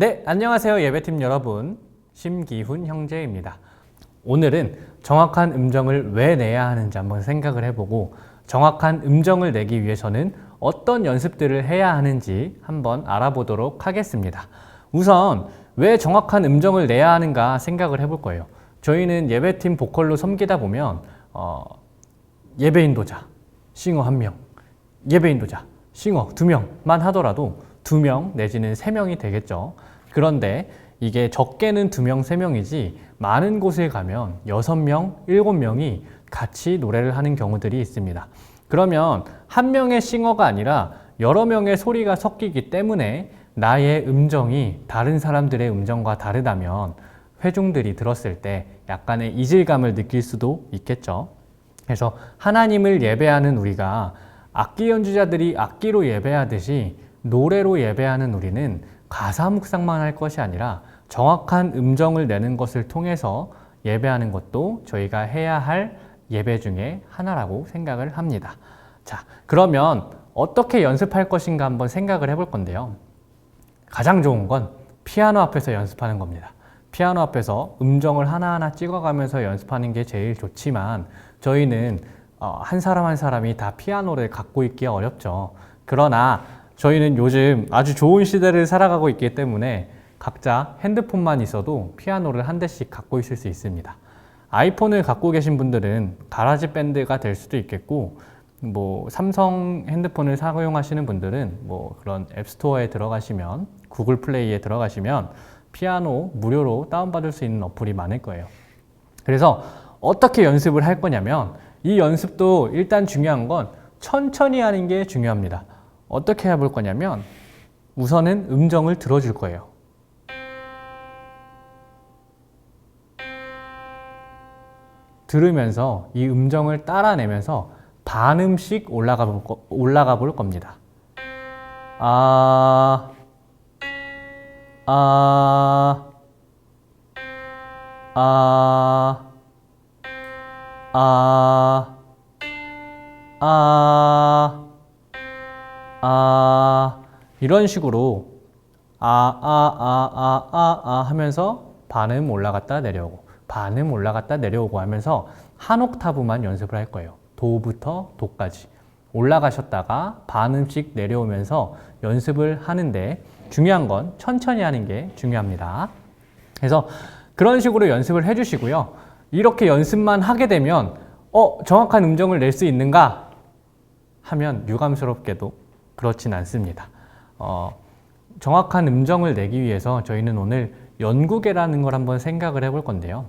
네, 안녕하세요 예배팀 여러분. 심기훈 형제입니다. 오늘은 정확한 음정을 왜 내야 하는지 한번 생각을 해보고 정확한 음정을 내기 위해서는 어떤 연습들을 해야 하는지 한번 알아보도록 하겠습니다. 우선 왜 정확한 음정을 내야 하는가 생각을 해볼 거예요. 저희는 예배팀 보컬로 섬기다 보면 예배인도자, 싱어 1명, 예배인도자, 싱어 2명만 하더라도 2명 내지는 3명이 되겠죠. 그런데 이게 적게는 2명, 3명이지 많은 곳에 가면 6명, 7명이 같이 노래를 하는 경우들이 있습니다. 그러면 한 명의 싱어가 아니라 여러 명의 소리가 섞이기 때문에 나의 음정이 다른 사람들의 음정과 다르다면 회중들이 들었을 때 약간의 이질감을 느낄 수도 있겠죠. 그래서 하나님을 예배하는 우리가 악기 연주자들이 악기로 예배하듯이 노래로 예배하는 우리는 가사 묵상만 할 것이 아니라 정확한 음정을 내는 것을 통해서 예배하는 것도 저희가 해야 할 예배 중에 하나라고 생각을 합니다. 자, 그러면 어떻게 연습할 것인가 한번 생각을 해볼 건데요. 가장 좋은 건 피아노 앞에서 연습하는 겁니다. 피아노 앞에서 음정을 하나하나 찍어가면서 연습하는 게 제일 좋지만 저희는 한 사람 한 사람이 다 피아노를 갖고 있기 어렵죠. 그러나 저희는 요즘 아주 좋은 시대를 살아가고 있기 때문에 각자 핸드폰만 있어도 피아노를 한 대씩 갖고 있을 수 있습니다. 아이폰을 갖고 계신 분들은 가라지 밴드가 될 수도 있겠고, 삼성 핸드폰을 사용하시는 분들은 그런 앱스토어에 들어가시면, 구글 플레이에 들어가시면 피아노 무료로 다운받을 수 있는 어플이 많을 거예요. 그래서 어떻게 연습을 할 거냐면, 이 연습도 일단 중요한 건 천천히 하는 게 중요합니다. 어떻게 해볼 거냐면 우선은 음정을 들어줄 거예요. 들으면서 이 음정을 따라내면서 반음씩 올라가 볼 겁니다. 아, 아, 아, 아, 아, 이런 식으로 하면서 반음 올라갔다 내려오고 반음 올라갔다 내려오고 하면서 한 옥타브만 연습을 할 거예요. 도부터 도까지 올라가셨다가 반음씩 내려오면서 연습을 하는데 중요한 건 천천히 하는 게 중요합니다. 그래서 그런 식으로 연습을 해주시고요. 이렇게 연습만 하게 되면 정확한 음정을 낼 수 있는가 하면 유감스럽게도 그렇진 않습니다. 정확한 음정을 내기 위해서 저희는 오늘 연구개라는 걸 한번 생각을 해볼 건데요.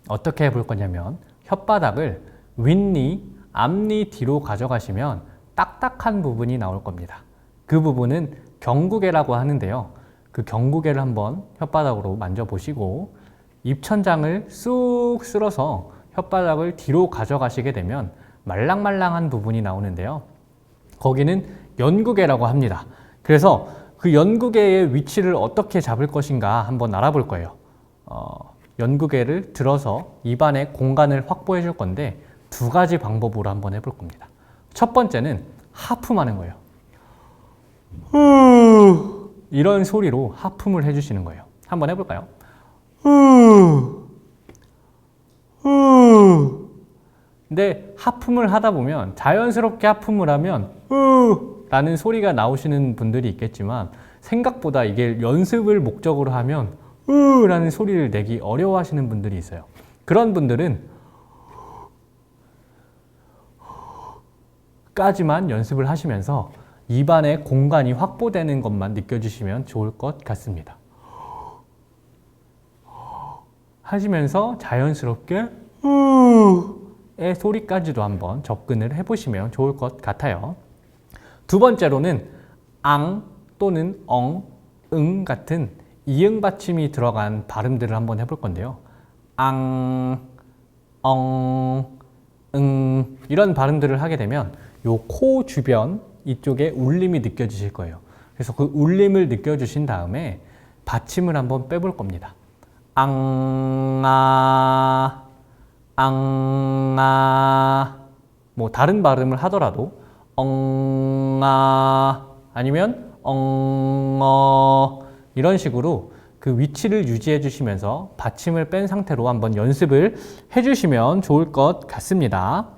어떻게 해볼 거냐면 혓바닥을 윗니, 앞니 뒤로 가져가시면 딱딱한 부분이 나올 겁니다. 그 부분은 경구개라고 하는데요. 그 경구개를 한번 혓바닥으로 만져보시고 입천장을 쑥 쓸어서 혓바닥을 뒤로 가져가시게 되면 말랑말랑한 부분이 나오는데요. 거기는 연구개라고 합니다. 그래서 그 연구개의 위치를 어떻게 잡을 것인가 한번 알아볼 거예요. 연구개를 들어서 입안에 공간을 확보해 줄 건데 2가지 방법으로 한번 해볼 겁니다. 첫 번째는 하품하는 거예요. 이런 소리로 하품을 해주시는 거예요. 한번 해볼까요? 근데 하품을 하다 보면 자연스럽게 하품을 하면 라는 소리가 나오시는 분들이 있겠지만 생각보다 이게 연습을 목적으로 하면 라는 소리를 내기 어려워하시는 분들이 있어요. 그런 분들은 까지만 연습을 하시면서 입안에 공간이 확보되는 것만 느껴주시면 좋을 것 같습니다. 하시면서 자연스럽게 의 소리까지도 한번 접근을 해보시면 좋을 것 같아요. 두 번째로는 앙 또는 엉, 응 같은 이응 받침이 들어간 발음들을 한번 해볼 건데요. 앙, 엉, 응 이런 발음들을 하게 되면 요 코 주변 이쪽에 울림이 느껴지실 거예요. 그래서 그 울림을 느껴주신 다음에 받침을 한번 빼볼 겁니다. 앙아, 앙아, 다른 발음을 하더라도 엉아 아니면 엉어 이런 식으로 그 위치를 유지해 주시면서 받침을 뺀 상태로 한번 연습을 해 주시면 좋을 것 같습니다.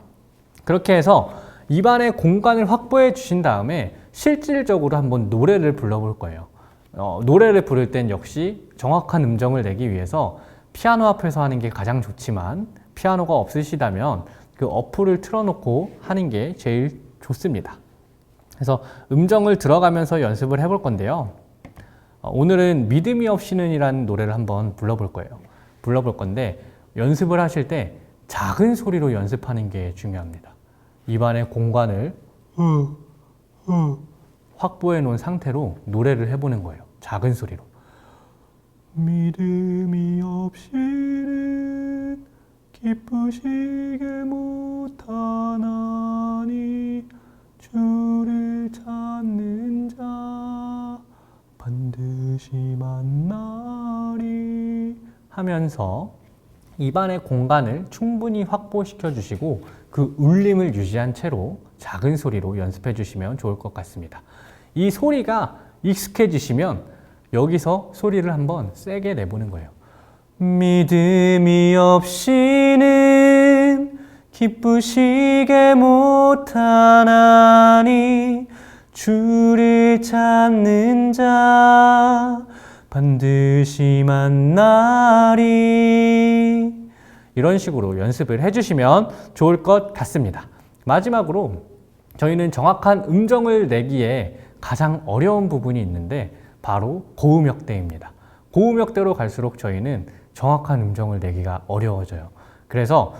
그렇게 해서 입안의 공간을 확보해 주신 다음에 실질적으로 한번 노래를 불러볼 거예요. 노래를 부를 땐 역시 정확한 음정을 내기 위해서 피아노 앞에서 하는 게 가장 좋지만 피아노가 없으시다면 그 어플을 틀어놓고 하는 게 제일 좋습니다. 그래서 음정을 들어가면서 연습을 해볼 건데요. 오늘은 믿음이 없이는 이라는 노래를 한번 불러볼 거예요. 불러볼 건데 연습을 하실 때 작은 소리로 연습하는 게 중요합니다. 입안의 공간을 확보해 놓은 상태로 노래를 해보는 거예요. 작은 소리로. 믿음이 없이는 기쁘시게 못하나니 주를 찾는 자 반드시 만나리 하면서 입안의 공간을 충분히 확보시켜 주시고 그 울림을 유지한 채로 작은 소리로 연습해 주시면 좋을 것 같습니다. 이 소리가 익숙해지시면 여기서 소리를 한번 세게 내보는 거예요. 믿음이 없이는 기쁘시게 못하나니 주를 찾는 자 반드시 만나리. 이런 식으로 연습을 해주시면 좋을 것 같습니다. 마지막으로 저희는 정확한 음정을 내기에 가장 어려운 부분이 있는데 바로 고음역대입니다. 고음역대로 갈수록 저희는 정확한 음정을 내기가 어려워져요. 그래서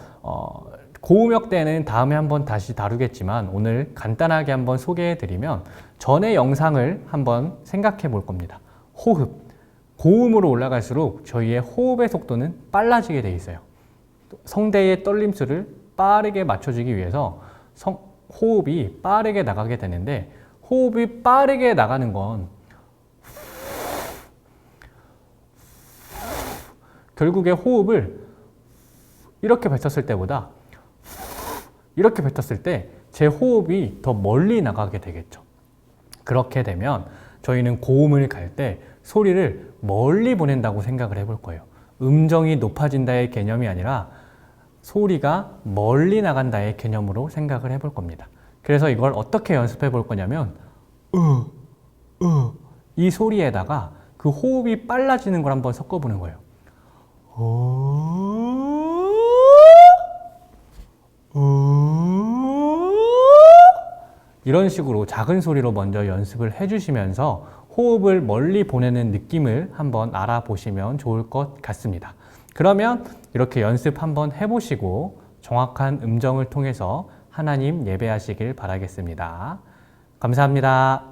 고음역대는 다음에 한번 다시 다루겠지만 오늘 간단하게 한번 소개해드리면 전의 영상을 한번 생각해 볼 겁니다. 호흡. 고음으로 올라갈수록 저희의 호흡의 속도는 빨라지게 돼 있어요. 성대의 떨림수를 빠르게 맞춰주기 위해서 호흡이 빠르게 나가게 되는데 호흡이 빠르게 나가는 건 결국에 호흡을 이렇게 뱉었을 때보다 이렇게 뱉었을 때 제 호흡이 더 멀리 나가게 되겠죠. 그렇게 되면 저희는 고음을 갈 때 소리를 멀리 보낸다고 생각을 해볼 거예요. 음정이 높아진다의 개념이 아니라 소리가 멀리 나간다의 개념으로 생각을 해볼 겁니다. 그래서 이걸 어떻게 연습해 볼 거냐면 이 소리에다가 그 호흡이 빨라지는 걸 한번 섞어보는 거예요. 이런 식으로 작은 소리로 먼저 연습을 해주시면서 호흡을 멀리 보내는 느낌을 한번 알아보시면 좋을 것 같습니다. 그러면 이렇게 연습 한번 해보시고 정확한 음정을 통해서 하나님 예배하시길 바라겠습니다. 감사합니다.